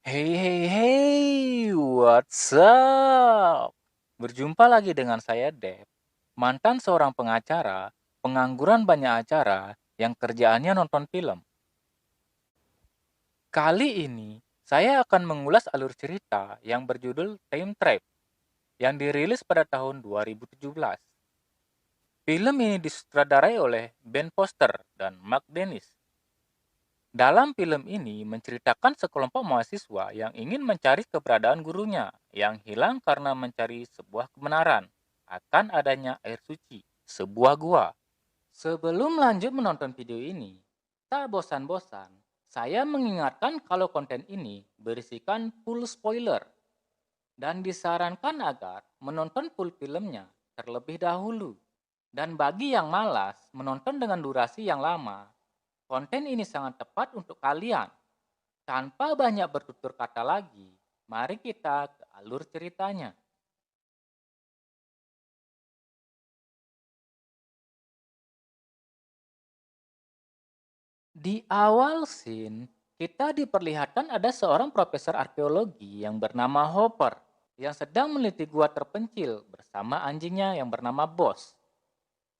Hey, hey, hey, what's up? Berjumpa lagi dengan saya, Dep, mantan seorang pengacara, pengangguran banyak acara, yang kerjaannya nonton film. Kali ini, saya akan mengulas alur cerita yang berjudul Time Trap, yang dirilis pada tahun 2017. Film ini disutradarai oleh Ben Foster dan Mark Dennis. Dalam film ini menceritakan sekelompok mahasiswa yang ingin mencari keberadaan gurunya yang hilang karena mencari sebuah kebenaran akan adanya air suci, sebuah gua. Sebelum lanjut menonton video ini, tak bosan-bosan, saya mengingatkan kalau konten ini berisikan full spoiler dan disarankan agar menonton full filmnya terlebih dahulu. Dan bagi yang malas menonton dengan durasi yang lama, konten ini sangat tepat untuk kalian. Tanpa banyak bertutur kata lagi, mari kita ke alur ceritanya. Di awal scene, kita diperlihatkan ada seorang profesor arkeologi yang bernama Hopper yang sedang meneliti gua terpencil bersama anjingnya yang bernama Boss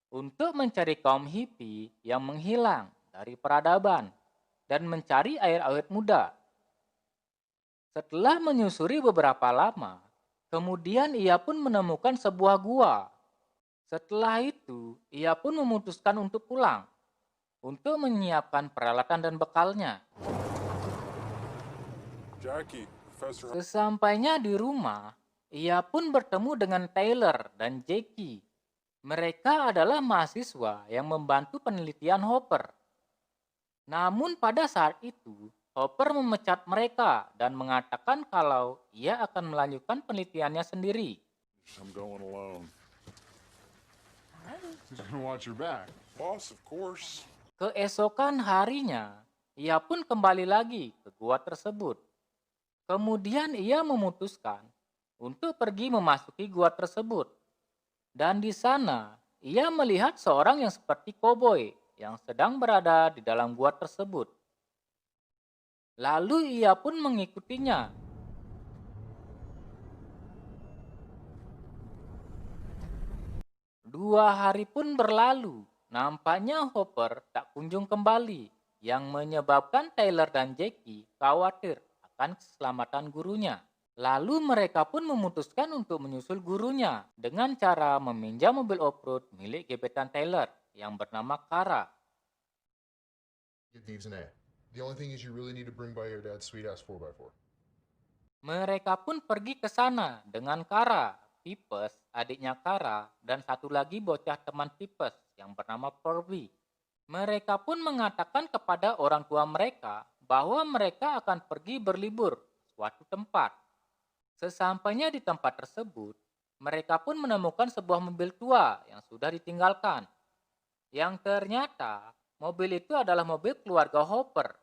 untuk mencari kaum hippie yang menghilang dari peradaban dan mencari air awet muda. Setelah menyusuri beberapa lama, kemudian ia pun menemukan sebuah gua. Setelah itu, ia pun memutuskan untuk pulang untuk menyiapkan peralatan dan bekalnya. Jackie, Professor. Sesampainya di rumah, ia pun bertemu dengan Taylor dan Jackie. Mereka adalah mahasiswa yang membantu penelitian Hopper. Namun pada saat itu, Hopper memecat mereka dan mengatakan kalau ia akan melanjutkan penelitiannya sendiri. I'm going alone. Watch your back. Boss, of course. Keesokan harinya, ia pun kembali lagi ke gua tersebut. Kemudian ia memutuskan untuk pergi memasuki gua tersebut. Dan di sana, ia melihat seorang yang seperti koboi yang sedang berada di dalam gua tersebut. Lalu ia pun mengikutinya. 2 hari pun berlalu. Nampaknya Hopper tak kunjung kembali, yang menyebabkan Taylor dan Jackie khawatir akan keselamatan gurunya. Lalu mereka pun memutuskan untuk menyusul gurunya dengan cara meminjam mobil off-road milik gebetan Taylor yang bernama Kara. It needs an A. The only thing is you really need to bring by your dad's sweet ass 4x4. Mereka pun pergi ke sana dengan Kara, Pipes, adiknya Kara, dan satu lagi bocah teman Pipes yang bernama Furby. Mereka pun mengatakan kepada orang tua mereka bahwa mereka akan pergi berlibur ke suatu tempat. Sesampainya di tempat tersebut, mereka pun menemukan sebuah mobil tua yang sudah ditinggalkan. Yang ternyata mobil itu adalah mobil keluarga Hopper.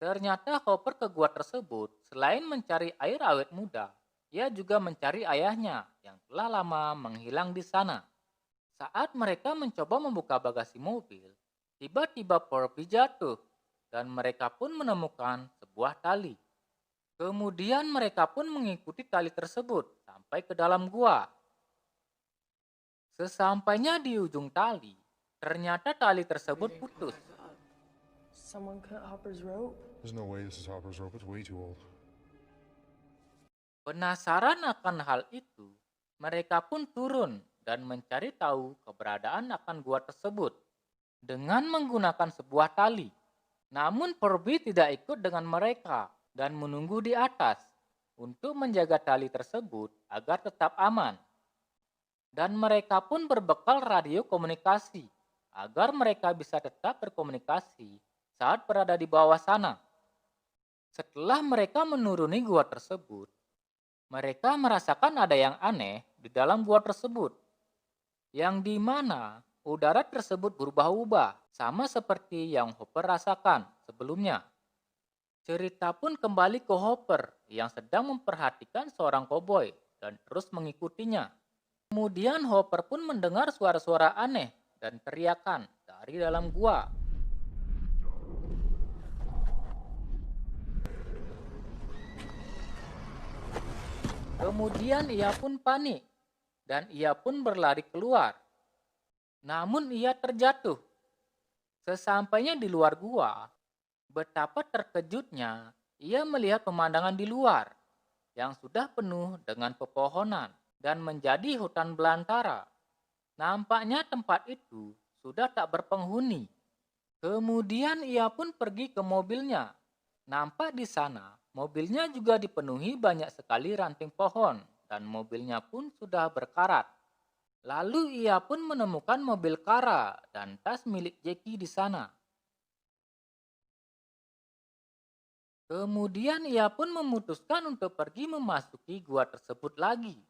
Ternyata Hopper ke gua tersebut selain mencari air awet muda, ia juga mencari ayahnya yang telah lama menghilang di sana. Saat mereka mencoba membuka bagasi mobil, tiba-tiba Porby jatuh dan mereka pun menemukan sebuah tali. Kemudian mereka pun mengikuti tali tersebut sampai ke dalam gua. Sesampainya di ujung tali, ternyata tali tersebut putus. Someone cut Hopper's rope? There's no way this is Hopper's rope. It's way too old. Penasaran akan hal itu, mereka pun turun dan mencari tahu keberadaan akan gua tersebut dengan menggunakan sebuah tali. Namun Furby tidak ikut dengan mereka dan menunggu di atas untuk menjaga tali tersebut agar tetap aman. Dan mereka pun berbekal radio komunikasi agar mereka bisa tetap berkomunikasi saat berada di bawah sana. Setelah mereka menuruni gua tersebut, mereka merasakan ada yang aneh di dalam gua tersebut, yang dimana udara tersebut berubah-ubah, sama seperti yang Hopper rasakan sebelumnya. Cerita pun kembali ke Hopper yang sedang memperhatikan seorang koboi dan terus mengikutinya. Kemudian Hopper pun mendengar suara-suara aneh dan teriakan dari dalam gua. Kemudian ia pun panik dan ia pun berlari keluar. Namun ia terjatuh. Sesampainya di luar gua, betapa terkejutnya ia melihat pemandangan di luar yang sudah penuh dengan pepohonan dan menjadi hutan belantara. Nampaknya tempat itu sudah tak berpenghuni. Kemudian ia pun pergi ke mobilnya. Nampak di sana, mobilnya juga dipenuhi banyak sekali ranting pohon dan mobilnya pun sudah berkarat. Lalu ia pun menemukan mobil Kara dan tas milik Jackie di sana. Kemudian ia pun memutuskan untuk pergi memasuki gua tersebut lagi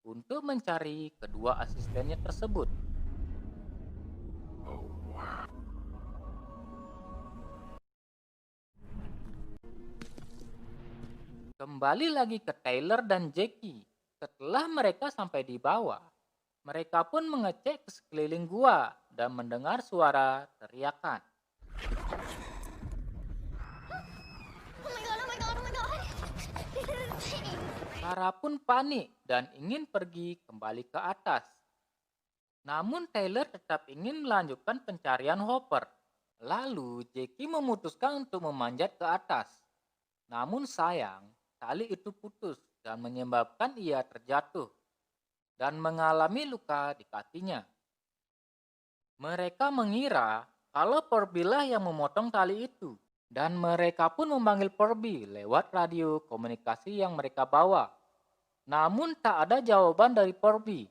untuk mencari kedua asistennya tersebut. Kembali lagi ke Taylor dan Jackie. Setelah mereka sampai di bawah, mereka pun mengecek ke sekeliling gua dan mendengar suara teriakan. Oh my god, oh my god, oh my god. Kara pun panik dan ingin pergi kembali ke atas. Namun Taylor tetap ingin melanjutkan pencarian Hopper. Lalu Jackie memutuskan untuk memanjat ke atas. Namun sayang, tali itu putus dan menyebabkan ia terjatuh dan mengalami luka di kakinya. Mereka mengira kalau Porby lah yang memotong tali itu. Dan mereka pun memanggil Porby lewat radio komunikasi yang mereka bawa. Namun tak ada jawaban dari Porby.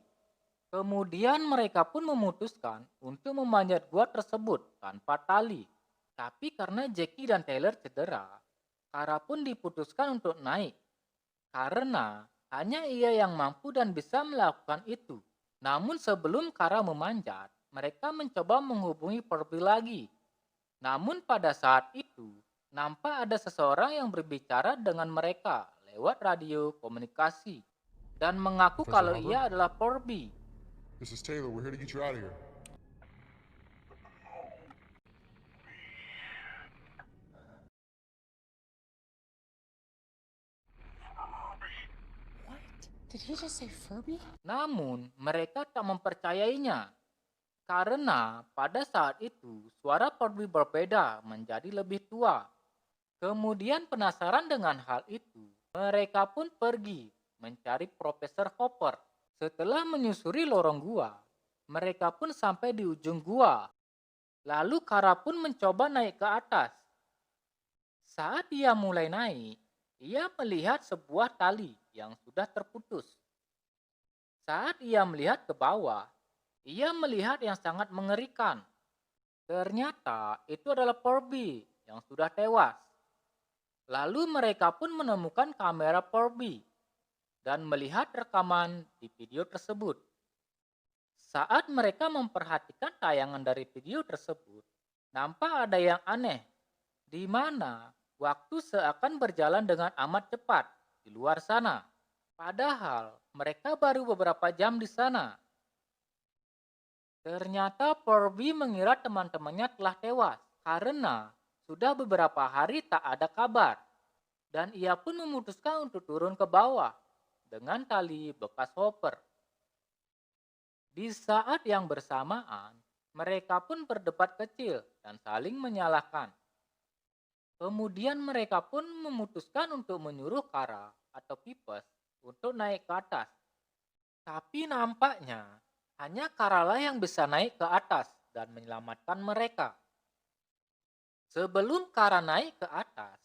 Kemudian mereka pun memutuskan untuk memanjat gua tersebut tanpa tali. Tapi karena Jackie dan Taylor cedera, Kara pun diputuskan untuk naik. Karena hanya ia yang mampu dan bisa melakukan itu. Namun sebelum Kara memanjat, mereka mencoba menghubungi Porby lagi. Namun pada saat itu, nampak ada seseorang yang berbicara dengan mereka lewat radio komunikasi dan mengaku Profesor kalau Hopper? ia adalah Porby. This is Taylor. We're here to get you out of here. What? Did he just say Furby? Namun mereka tak mempercayainya karena pada saat itu suara Porby berbeda menjadi lebih tua. Kemudian penasaran dengan hal itu, mereka pun pergi mencari Profesor Hopper. Setelah menyusuri lorong gua, mereka pun sampai di ujung gua. Lalu Kara pun mencoba naik ke atas. Saat dia mulai naik, ia melihat sebuah tali yang sudah terputus. Saat ia melihat ke bawah, ia melihat yang sangat mengerikan. Ternyata itu adalah Porby yang sudah tewas. Lalu mereka pun menemukan kamera Porby dan melihat rekaman di video tersebut. Saat mereka memperhatikan tayangan dari video tersebut, nampak ada yang aneh, di mana waktu seakan berjalan dengan amat cepat di luar sana. Padahal mereka baru beberapa jam di sana. Ternyata Porby mengira teman-temannya telah tewas karena sudah beberapa hari tak ada kabar. Dan ia pun memutuskan untuk turun ke bawah dengan tali bekas Hopper. Di saat yang bersamaan, mereka pun berdebat kecil dan saling menyalahkan. Kemudian mereka pun memutuskan untuk menyuruh Kara atau Pipes untuk naik ke atas. Tapi nampaknya hanya Kara lah yang bisa naik ke atas dan menyelamatkan mereka. Sebelum Kara naik ke atas,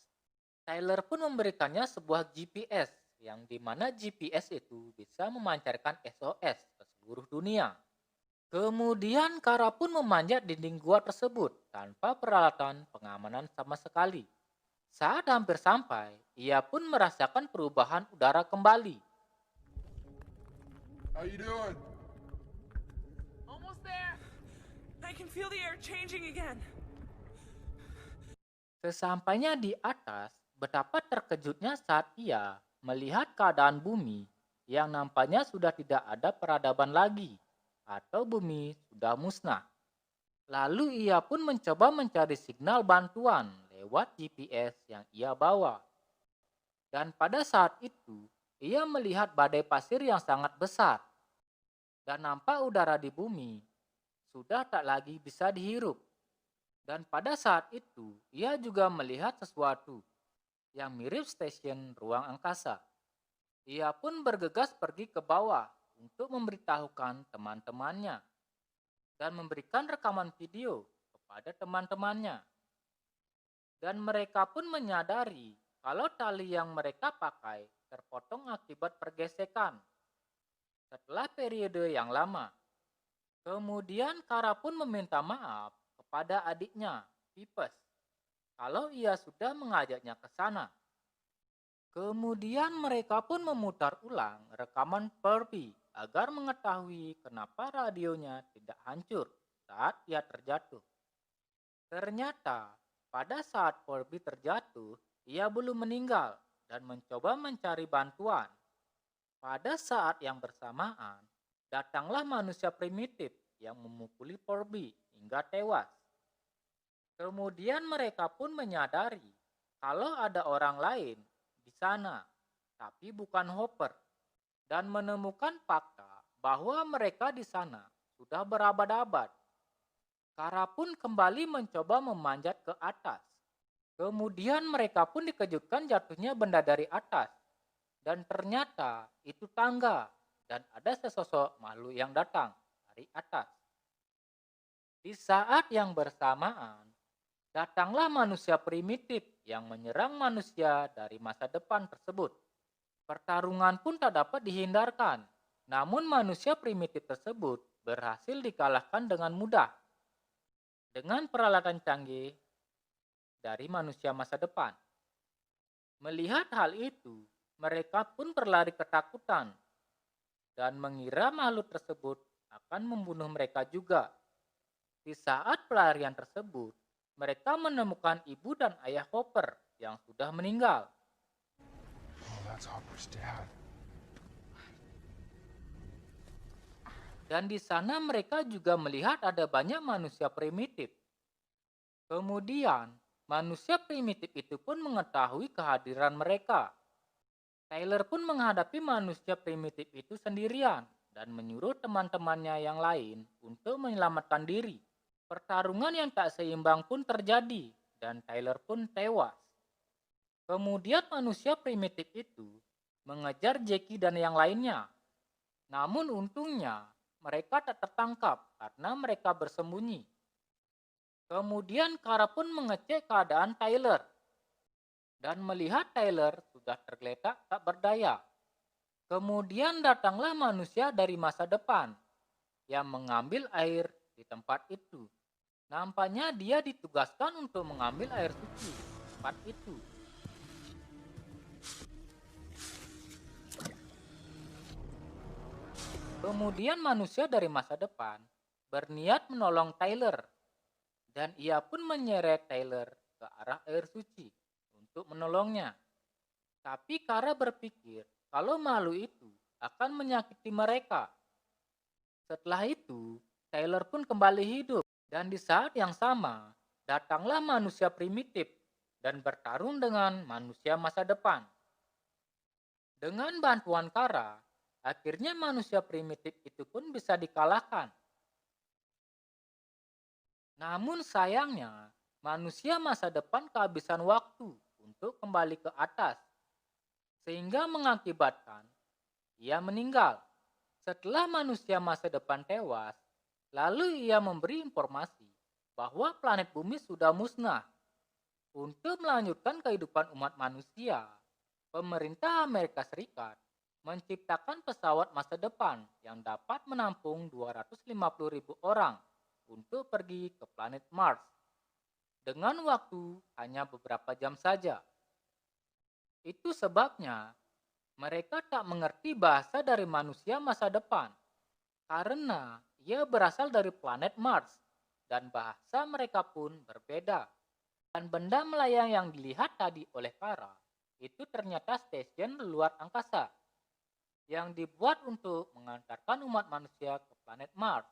Tyler pun memberikannya sebuah GPS yang dimana GPS itu bisa memancarkan SOS ke seluruh dunia. Kemudian Kara pun memanjat dinding gua tersebut tanpa peralatan pengamanan sama sekali. Saat hampir sampai, ia pun merasakan perubahan udara kembali. How you doing? Almost there. I can feel the air changing again. Sesampainya di atas, betapa terkejutnya saat ia melihat keadaan bumi yang nampaknya sudah tidak ada peradaban lagi atau bumi sudah musnah. Lalu ia pun mencoba mencari signal bantuan lewat GPS yang ia bawa. Dan pada saat itu, ia melihat badai pasir yang sangat besar dan nampak udara di bumi sudah tak lagi bisa dihirup. Dan pada saat itu, ia juga melihat sesuatu yang mirip stasiun ruang angkasa. Ia pun bergegas pergi ke bawah untuk memberitahukan teman-temannya dan memberikan rekaman video kepada teman-temannya. Dan mereka pun menyadari kalau tali yang mereka pakai terpotong akibat pergesekan setelah periode yang lama. Kemudian Kara pun meminta maaf kepada adiknya, Pipes, kalau ia sudah mengajaknya ke sana. Kemudian mereka pun memutar ulang rekaman Furby agar mengetahui kenapa radionya tidak hancur saat ia terjatuh. Ternyata pada saat Furby terjatuh, ia belum meninggal dan mencoba mencari bantuan. Pada saat yang bersamaan, datanglah manusia primitif yang memukuli Furby hingga tewas. Kemudian mereka pun menyadari kalau ada orang lain di sana, tapi bukan Hopper, dan menemukan fakta bahwa mereka di sana sudah berabad-abad. Kara pun kembali mencoba memanjat ke atas. Kemudian mereka pun dikejutkan jatuhnya benda dari atas, dan ternyata itu tangga, dan ada sesosok makhluk yang datang dari atas. Di saat yang bersamaan, datanglah manusia primitif yang menyerang manusia dari masa depan tersebut. Pertarungan pun tak dapat dihindarkan, namun manusia primitif tersebut berhasil dikalahkan dengan mudah dengan peralatan canggih dari manusia masa depan. Melihat hal itu, mereka pun berlari ketakutan dan mengira makhluk tersebut akan membunuh mereka juga. Di saat pelarian tersebut, mereka menemukan ibu dan ayah Hopper yang sudah meninggal. Oh, that's Hopper's dad. Dan di sana mereka juga melihat ada banyak manusia primitif. Kemudian, manusia primitif itu pun mengetahui kehadiran mereka. Tyler pun menghadapi manusia primitif itu sendirian dan menyuruh teman-temannya yang lain untuk menyelamatkan diri. Pertarungan yang tak seimbang pun terjadi dan Tyler pun tewas. Kemudian manusia primitif itu mengejar Jackie dan yang lainnya. Namun untungnya mereka tak tertangkap karena mereka bersembunyi. Kemudian Kara pun mengecek keadaan Tyler dan melihat Tyler sudah tergeletak tak berdaya. Kemudian datanglah manusia dari masa depan yang mengambil air di tempat itu. Nampaknya dia ditugaskan untuk mengambil air suci di tempat itu. Kemudian manusia dari masa depan berniat menolong Tyler dan ia pun menyeret Tyler ke arah air suci untuk menolongnya. Tapi Kara berpikir kalau makhluk itu akan menyakiti mereka. Setelah itu, Tyler pun kembali hidup dan di saat yang sama datanglah manusia primitif dan bertarung dengan manusia masa depan. Dengan bantuan Kara, akhirnya manusia primitif itu pun bisa dikalahkan. Namun sayangnya, manusia masa depan kehabisan waktu untuk kembali ke atas, sehingga mengakibatkan ia meninggal. Setelah manusia masa depan tewas, lalu ia memberi informasi bahwa planet bumi sudah musnah. Untuk melanjutkan kehidupan umat manusia, pemerintah Amerika Serikat menciptakan pesawat masa depan yang dapat menampung 250.000 orang untuk pergi ke planet Mars dengan waktu hanya beberapa jam saja. Itu sebabnya mereka tak mengerti bahasa dari manusia masa depan karena ia berasal dari planet Mars dan bahasa mereka pun berbeda. Dan benda melayang yang dilihat tadi oleh Kara itu ternyata stasiun luar angkasa yang dibuat untuk mengantarkan umat manusia ke planet Mars.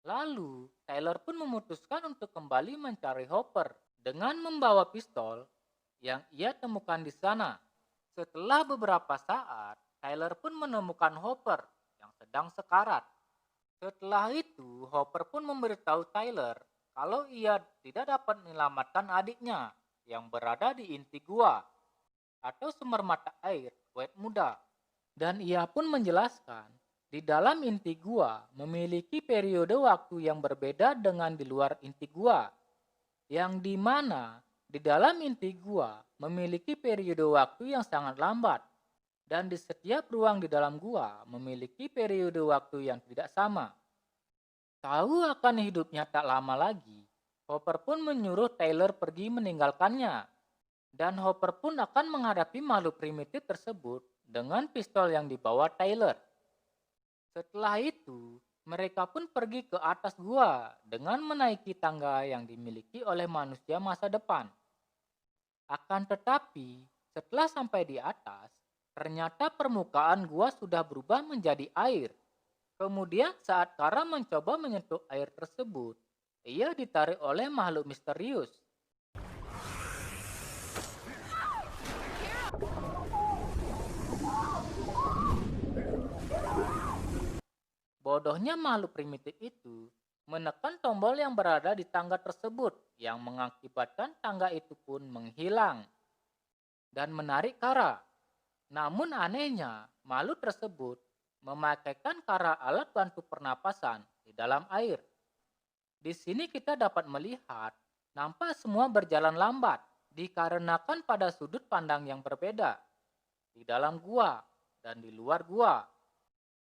Lalu, Tyler pun memutuskan untuk kembali mencari Hopper dengan membawa pistol yang ia temukan di sana. Setelah beberapa saat, Tyler pun menemukan Hopper yang sedang sekarat. Setelah itu, Hopper pun memberitahu Tyler kalau ia tidak dapat menyelamatkan adiknya yang berada di inti gua atau sumber mata air Wet muda. Dan ia pun menjelaskan, di dalam inti gua memiliki periode waktu yang berbeda dengan di luar inti gua, yang dimana di dalam inti gua memiliki periode waktu yang sangat lambat, dan di setiap ruang di dalam gua memiliki periode waktu yang tidak sama. Tahu akan hidupnya tak lama lagi, Hopper pun menyuruh Tyler pergi meninggalkannya, dan Hopper pun akan menghadapi makhluk primitif tersebut dengan pistol yang dibawa Tyler. Setelah itu, mereka pun pergi ke atas gua dengan menaiki tangga yang dimiliki oleh manusia masa depan. Akan tetapi, setelah sampai di atas, ternyata permukaan gua sudah berubah menjadi air. Kemudian saat Kara mencoba menyentuh air tersebut, ia ditarik oleh makhluk misterius. Bodohnya makhluk primitif itu menekan tombol yang berada di tangga tersebut yang mengakibatkan tangga itu pun menghilang dan menarik Kara. Namun anehnya, makhluk tersebut memakaikan Kara alat bantu pernapasan di dalam air. Di sini kita dapat melihat nampak semua berjalan lambat dikarenakan pada sudut pandang yang berbeda di dalam gua dan di luar gua.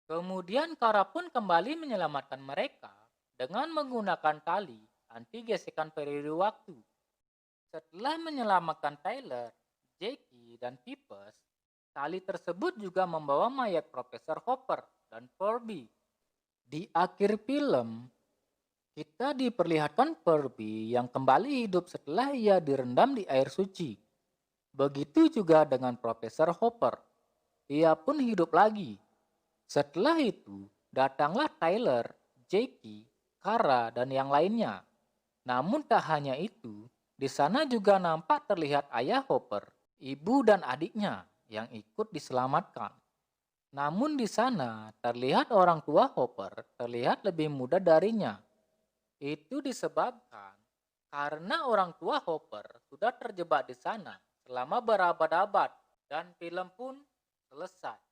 Kemudian Kara pun kembali menyelamatkan mereka dengan menggunakan tali anti gesekan periode waktu. Setelah menyelamatkan Tyler, Jackie, dan Peepers, tali tersebut juga membawa mayat Profesor Hopper dan Furby. Di akhir film, kita diperlihatkan Furby yang kembali hidup setelah ia direndam di air suci. Begitu juga dengan Profesor Hopper. Ia pun hidup lagi. Setelah itu, datanglah Tyler, Jackie, Kara, dan yang lainnya. Namun tak hanya itu, di sana juga nampak terlihat ayah Hopper, ibu dan adiknya yang ikut diselamatkan. Namun di sana terlihat orang tua Hopper terlihat lebih muda darinya. Itu disebabkan karena orang tua Hopper sudah terjebak di sana selama berabad-abad dan film pun selesai.